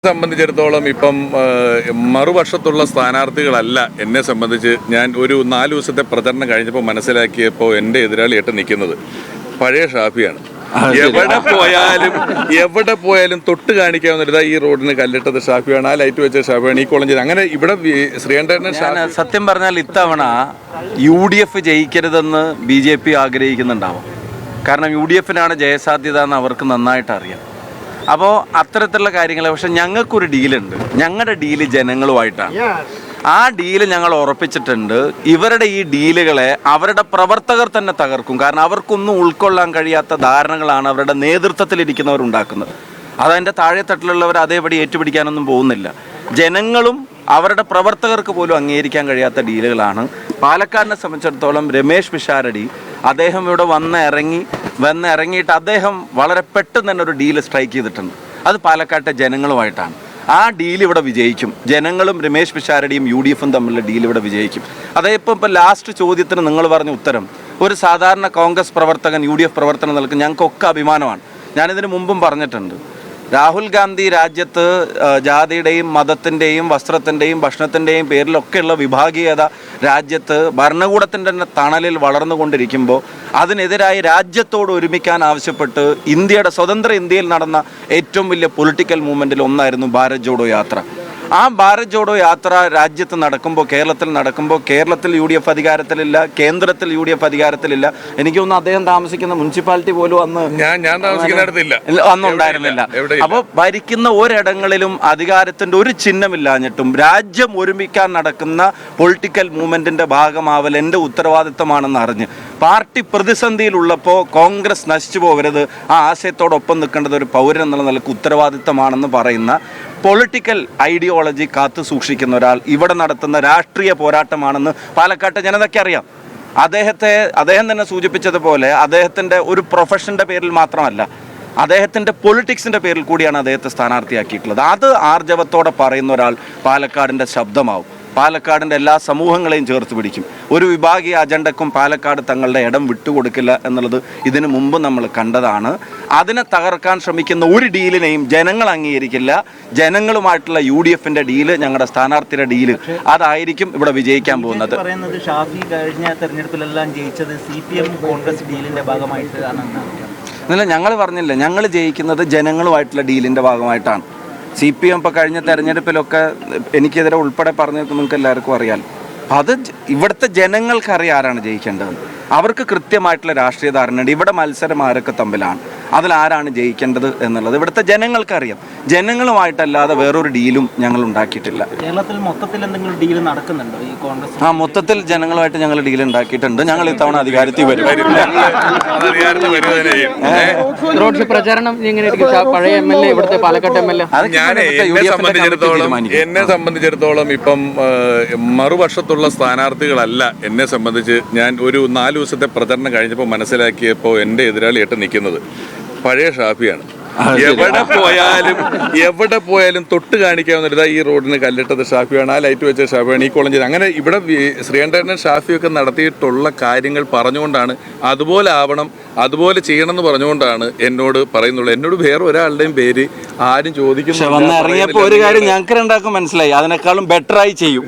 സംബന്ധിച്ചിടത്തോളം ഇപ്പം മറുപക്ഷത്തുള്ള സ്ഥാനാർത്ഥികളല്ല എന്നെ സംബന്ധിച്ച് ഞാൻ ഒരു 4 ദിവസത്തെ പ്രചരണം കഴിഞ്ഞപ്പോൾ മനസ്സിലാക്കിയപ്പോൾ എൻ്റെ എതിരാളിയായിട്ട് നിൽക്കുന്നത് പഴയ ഷാഫിയാണ്. എവിടെ പോയാലും തൊട്ട് കാണിക്കാവുന്ന ഈ റോഡിന് കല്ലിട്ടത് ഷാഫിയാണ്, ആ ലൈറ്റ് വെച്ച ഷാഫിയാണ്, ഈ കോളേജ് അങ്ങനെ ഇവിടെ ശ്രീകണ്ഠേട്ടൻ. സത്യം പറഞ്ഞാൽ ഇത്തവണ UDF ജയിക്കരുതെന്ന് BJP ആഗ്രഹിക്കുന്നുണ്ടാവും. കാരണം UDFനാണ് ജയസാധ്യത എന്ന് അവർക്ക് നന്നായിട്ട് അറിയാം. അപ്പോൾ അത്തരത്തിലുള്ള കാര്യങ്ങൾ. പക്ഷെ ഞങ്ങൾക്കൊരു ഡീലുണ്ട്. ഞങ്ങളുടെ ഡീല് ജനങ്ങളുമായിട്ടാണ്. ആ ഡീല് ഞങ്ങൾ ഉറപ്പിച്ചിട്ടുണ്ട്. ഇവരുടെ ഈ ഡീലുകളെ അവരുടെ പ്രവർത്തകർ തന്നെ തകർക്കും. കാരണം അവർക്കൊന്നും ഉൾക്കൊള്ളാൻ കഴിയാത്ത ധാരണകളാണ് അവരുടെ നേതൃത്വത്തിലിരിക്കുന്നവർ ഉണ്ടാക്കുന്നത്. അതതിൻ്റെ താഴെത്തട്ടിലുള്ളവർ അതേപടി ഏറ്റുപിടിക്കാനൊന്നും പോകുന്നില്ല. ജനങ്ങളും അവരുടെ പ്രവർത്തകർക്ക് പോലും അംഗീകരിക്കാൻ കഴിയാത്ത ഡീലുകളാണ്. പാലക്കാടിനെ സംബന്ധിച്ചിടത്തോളം രമേശ് പിഷാരടി അദ്ദേഹം ഇവിടെ വന്നിറങ്ങിയിട്ട് അദ്ദേഹം വളരെ പെട്ടെന്ന് തന്നെ ഒരു ഡീല് സ്ട്രൈക്ക് ചെയ്തിട്ടുണ്ട്. അത് പാലക്കാട്ടെ ജനങ്ങളുമായിട്ടാണ്. ആ ഡീൽ ഇവിടെ വിജയിക്കും. ജനങ്ങളും രമേശ് പിഷാരടിയും UDFും തമ്മിലുള്ള ഡീൽ ഇവിടെ വിജയിക്കും. അതേപ്പം ലാസ്റ്റ് ചോദ്യത്തിന് നിങ്ങൾ പറഞ്ഞ ഉത്തരം, ഒരു സാധാരണ കോൺഗ്രസ് പ്രവർത്തകൻ UDF പ്രവർത്തനം നൽകും ഞങ്ങൾക്കൊക്കെ അഭിമാനമാണ്. ഞാനിതിന് മുമ്പും പറഞ്ഞിട്ടുണ്ട്. രാഹുൽ ഗാന്ധി രാജ്യത്ത് ജാതിയുടെയും മതത്തിൻ്റെയും വസ്ത്രത്തിൻ്റെയും ഭക്ഷണത്തിൻ്റെയും പേരിലൊക്കെയുള്ള വിഭാഗീയത രാജ്യത്ത് ഭരണകൂടത്തിൻ്റെ തന്നെ തണലിൽ വളർന്നുകൊണ്ടിരിക്കുമ്പോൾ അതിനെതിരായി രാജ്യത്തോട് ഒരുമിക്കാൻ ആവശ്യപ്പെട്ട് സ്വതന്ത്ര ഇന്ത്യയിൽ നടന്ന ഏറ്റവും വലിയ പൊളിറ്റിക്കൽ മൂവ്മെൻറ്റിൽ ഒന്നായിരുന്നു ഭാരത് ജോഡോ യാത്ര. ആ ഭാരത് ജോഡോ യാത്ര രാജ്യത്ത് നടക്കുമ്പോൾ, കേരളത്തിൽ UDF അധികാരത്തിലില്ല, കേന്ദ്രത്തിൽ UDF അധികാരത്തിലില്ല. എനിക്ക് തോന്നുന്നു അദ്ദേഹം താമസിക്കുന്ന മുനിസിപ്പാലിറ്റി പോലും അന്നുണ്ടായിരുന്നില്ല. അപ്പോൾ ഭരിക്കുന്ന ഒരിടങ്ങളിലും അധികാരത്തിൻ്റെ ഒരു ചിഹ്നമില്ലാഞ്ഞിട്ടും രാജ്യം ഒരുമിക്കാൻ നടക്കുന്ന പൊളിറ്റിക്കൽ മൂവ്മെൻറ്റിൻ്റെ ഭാഗമാവൽ എൻ്റെ ഉത്തരവാദിത്തമാണെന്ന് അറിഞ്ഞ് പാർട്ടി പ്രതിസന്ധിയിലുള്ളപ്പോൾ കോൺഗ്രസ് നശിച്ചു പോകരുത്, ആ ആശയത്തോടൊപ്പം നിൽക്കേണ്ടത് ഒരു പൗരൻ എന്നുള്ള നിലക്ക് ഉത്തരവാദിത്തമാണെന്ന് പറയുന്ന പൊളിറ്റിക്കൽ ഐഡിയോളജി കാത്തു സൂക്ഷിക്കുന്ന ഒരാൾ ഇവിടെ നടത്തുന്ന രാഷ്ട്രീയ പോരാട്ടമാണെന്ന് പാലക്കാട്ടെ ജനതയ്ക്ക് അറിയാം. അദ്ദേഹം തന്നെ സൂചിപ്പിച്ചതുപോലെ അദ്ദേഹത്തിൻ്റെ ഒരു പ്രൊഫഷൻ്റെ പേരിൽ മാത്രമല്ല, അദ്ദേഹത്തിൻ്റെ പൊളിറ്റിക്സിൻ്റെ പേരിൽ കൂടിയാണ് അദ്ദേഹത്തെ സ്ഥാനാർത്ഥിയാക്കിയിട്ടുള്ളത്. അത് ആർജവത്തോടെ പറയുന്ന ഒരാൾ പാലക്കാടിൻ്റെ ശബ്ദമാവും. പാലക്കാടിൻ്റെ എല്ലാ സമൂഹങ്ങളെയും ചേർത്ത് പിടിക്കും. ഒരു വിഭാഗീയ അജണ്ടക്കും പാലക്കാട് തങ്ങളുടെ ഇടം വിട്ടുകൊടുക്കില്ല എന്നുള്ളത് ഇതിനു മുമ്പ് നമ്മൾ കണ്ടതാണ്. അതിനെ തകർക്കാൻ ശ്രമിക്കുന്ന ഒരു ഡീലിനെയും ജനങ്ങൾ അംഗീകരിക്കില്ല. ജനങ്ങളുമായിട്ടുള്ള UDFൻ്റെ ഡീല്, ഞങ്ങളുടെ സ്ഥാനാർത്ഥിയുടെ ഡീല്, അതായിരിക്കും ഇവിടെ വിജയിക്കാൻ പോകുന്നത്. ഷാഫി കഴിഞ്ഞ തെരഞ്ഞെടുപ്പിലെല്ലാം ജയിച്ചത് CPM കോൺഗ്രസ് ഡീലിൻ്റെ ഭാഗമായിട്ടാണ്. എന്നല്ല, ഞങ്ങൾ പറഞ്ഞില്ല, ഞങ്ങൾ ജയിക്കുന്നത് ജനങ്ങളുമായിട്ടുള്ള ഡീലിൻ്റെ ഭാഗമായിട്ടാണ്. CPM ഇപ്പോൾ കഴിഞ്ഞ തെരഞ്ഞെടുപ്പിലൊക്കെ എനിക്കെതിരെ ഉൾപ്പെടെ പറഞ്ഞത് നിങ്ങൾക്ക് എല്ലാവർക്കും അറിയാം. അത് ഇവിടുത്തെ ജനങ്ങൾക്കറിയാം ആരാണ് ജയിക്കേണ്ടതെന്ന്. അവർക്ക് കൃത്യമായിട്ടുള്ള രാഷ്ട്രീയ ധാരണയുണ്ട്. ഇവിടെ മത്സരം ആരൊക്കെ തമ്മിലാണ്, അതിലാരാണ് ജയിക്കേണ്ടത് എന്നുള്ളത് ഇവിടുത്തെ ജനങ്ങൾക്കറിയാം. ജനങ്ങളുമായിട്ടല്ലാതെ വേറൊരു ഡീലും ഞങ്ങൾ ഉണ്ടാക്കിയിട്ടില്ല. കേരളത്തിൽ മൊത്തത്തിൽ എന്തെങ്കിലും ഡീൽ നടക്കുന്നുണ്ടോ ഈ കോൺഗ്രസ്? മൊത്തത്തിൽ ജനങ്ങളുമായിട്ട് ഞങ്ങൾ ഡീൽ ഉണ്ടാക്കിയിട്ടുണ്ട്. ഞങ്ങൾ ഇത്തവണ അധികാരത്തിൽ വരും. പ്രചാരണം പഴയ MLA ഇവിടുത്തെ പാലക്കാട് MLA എന്നെ സംബന്ധിച്ചിടത്തോളം ഇപ്പം മറുപക്ഷത്തുള്ള സ്ഥാനാർത്ഥികളല്ല എന്നെ സംബന്ധിച്ച് ഞാൻ ഒരു 4 ദിവസത്തെ പ്രചരണം കഴിഞ്ഞപ്പോൾ മനസ്സിലാക്കിയപ്പോൾ എൻ്റെ എതിരാളിയായിട്ട് നിൽക്കുന്നത് പഴയ ഷാഫിയാണ്. എവിടെ പോയാലും തൊട്ട് കാണിക്കാവുന്ന ഈ റോഡിന് കല്ലിട്ടത് ഷാഫിയാണ്, ആ ലൈറ്റ് വെച്ച ഷാഫിയാണ്, ഈ കോളേജ് അങ്ങനെ ഇവിടെ ശ്രീകണ്ഠേട്ടൻ ഷാഫിയൊക്കെ നടത്തിയിട്ടുള്ള കാര്യങ്ങൾ പറഞ്ഞുകൊണ്ടാണ് അതുപോലെ ആവണം, അതുപോലെ ചെയ്യണം എന്ന് പറഞ്ഞുകൊണ്ടാണ് എന്നോട് പറയുന്നുള്ളൂ. എന്നോട് വേറെ ഒരാളുടെയും പേര് ആരും ചോദിക്കുന്നു. ഇറങ്ങിയപ്പോൾ ഒരു കാര്യം ഞങ്ങൾക്ക് രണ്ടാക്കും മനസ്സിലായി, അതിനേക്കാളും ബെറ്ററായി ചെയ്യും.